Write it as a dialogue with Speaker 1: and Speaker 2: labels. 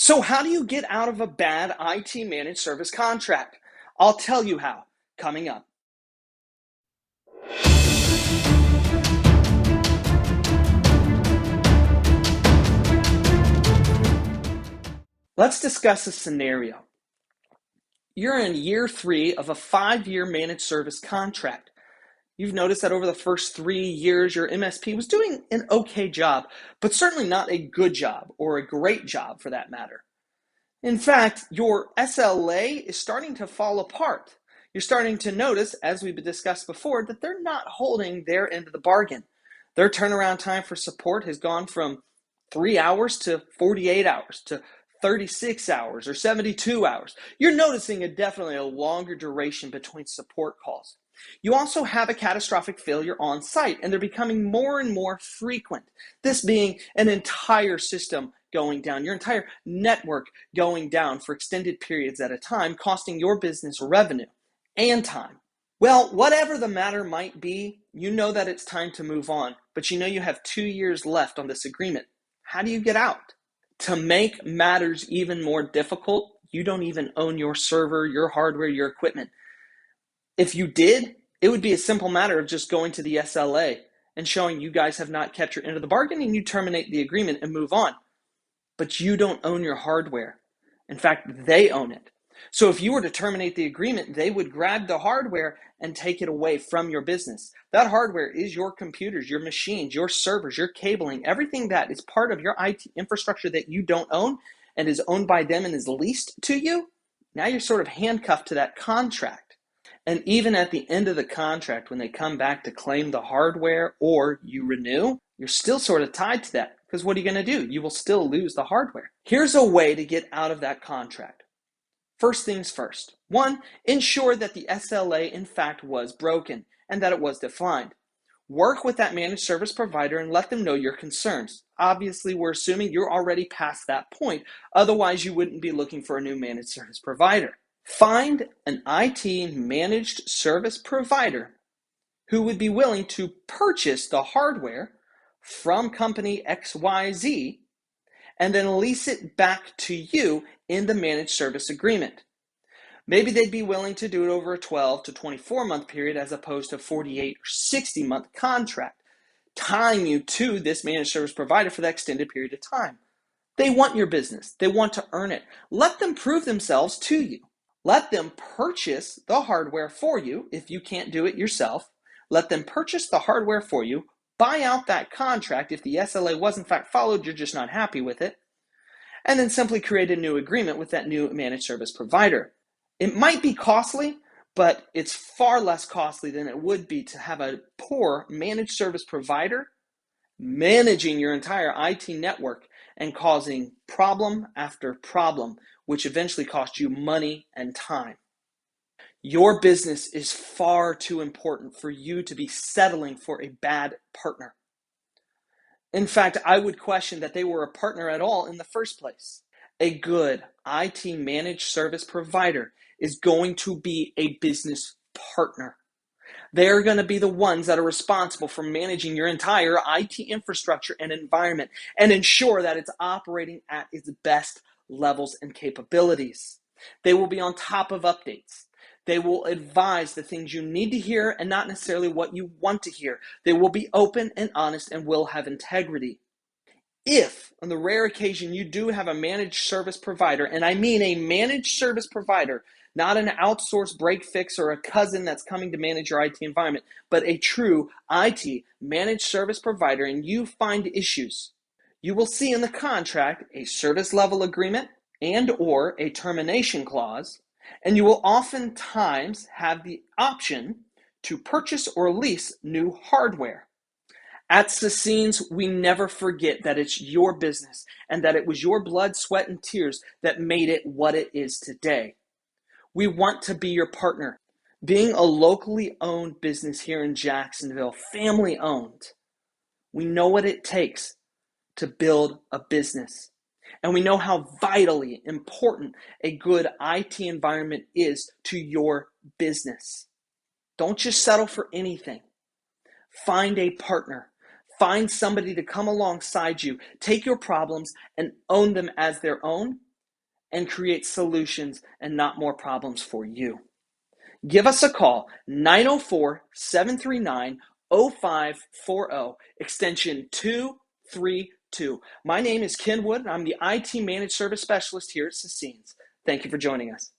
Speaker 1: So, how do you get out of a bad IT managed service contract? I'll tell you how coming up. Let's discuss a scenario. You're in year three of a 5 year managed service contract. You've noticed that over the first 3 years, your MSP was doing an okay job, but certainly not a good job or a great job for that matter. In fact, your SLA is starting to fall apart. You're starting to notice, as we've discussed before, that they're not holding their end of the bargain. Their turnaround time for support has gone from 3 hours to 48 hours to 36 hours or 72 hours. You're noticing definitely a longer duration between support calls. You also have a catastrophic failure on site, and they're becoming more and more frequent. This being an entire system going down, your entire network going down for extended periods at a time, costing your business revenue and time. Well, whatever the matter might be, you know that it's time to move on, but you know you have 2 years left on this agreement. How do you get out? To make matters even more difficult, you don't even own your server, your hardware, your equipment. If you did, it would be a simple matter of just going to the SLA and showing you guys have not kept your end of the bargain, and you terminate the agreement and move on. But you don't own your hardware. In fact, they own it. So if you were to terminate the agreement, they would grab the hardware and take it away from your business. That hardware is your computers, your machines, your servers, your cabling, everything that is part of your IT infrastructure that you don't own and is owned by them and is leased to you. Now you're sort of handcuffed to that contract. And even at the end of the contract, when they come back to claim the hardware or you renew, you're still sort of tied to that. Because what are you going to do? You will still lose the hardware. Here's a way to get out of that contract. First things first. One, ensure that the SLA in fact was broken and that it was defined. Work with that managed service provider and let them know your concerns. Obviously, we're assuming you're already past that point. Otherwise, you wouldn't be looking for a new managed service provider. Find an IT managed service provider who would be willing to purchase the hardware from company XYZ and then lease it back to you in the managed service agreement. Maybe they'd be willing to do it over a 12 to 24 month period as opposed to 48 or 60-month contract, tying you to this managed service provider for that extended period of time. They want your business. They want to earn it. Let them prove themselves to you. Let them purchase the hardware for you if you can't do it yourself. Let them purchase the hardware for you, buy out that contract if the SLA was in fact followed, you're just not happy with it, and then simply create a new agreement with that new managed service provider. It might be costly, but it's far less costly than it would be to have a poor managed service provider managing your entire IT network and causing problem after problem, which eventually costs you money and time. Your business is far too important for you to be settling for a bad partner. In fact, I would question that they were a partner at all in the first place. A good IT managed service provider is going to be a business partner. They're going to be the ones that are responsible for managing your entire IT infrastructure and environment and ensure that it's operating at its best levels and capabilities. They will be on top of updates. They will advise the things you need to hear and not necessarily what you want to hear. They will be open and honest and will have integrity. If, on the rare occasion, you do have a managed service provider, and I mean a managed service provider, not an outsourced break fix or a cousin that's coming to manage your IT environment, but a true IT managed service provider, and you find issues, you will see in the contract a service level agreement and or a termination clause, and you will oftentimes have the option to purchase or lease new hardware. At Sassines, we never forget that it's your business and that it was your blood, sweat, and tears that made it what it is today. We want to be your partner. Being a locally owned business here in Jacksonville, family owned, we know what it takes to build a business. And we know how vitally important a good IT environment is to your business. Don't just settle for anything. Find a partner. Find somebody to come alongside you, take your problems and own them as their own, and create solutions and not more problems for you. Give us a call, 904-739-0540, extension 232. My name is Ken Wood, and I'm the IT Managed Service Specialist here at Sassines. Thank you for joining us.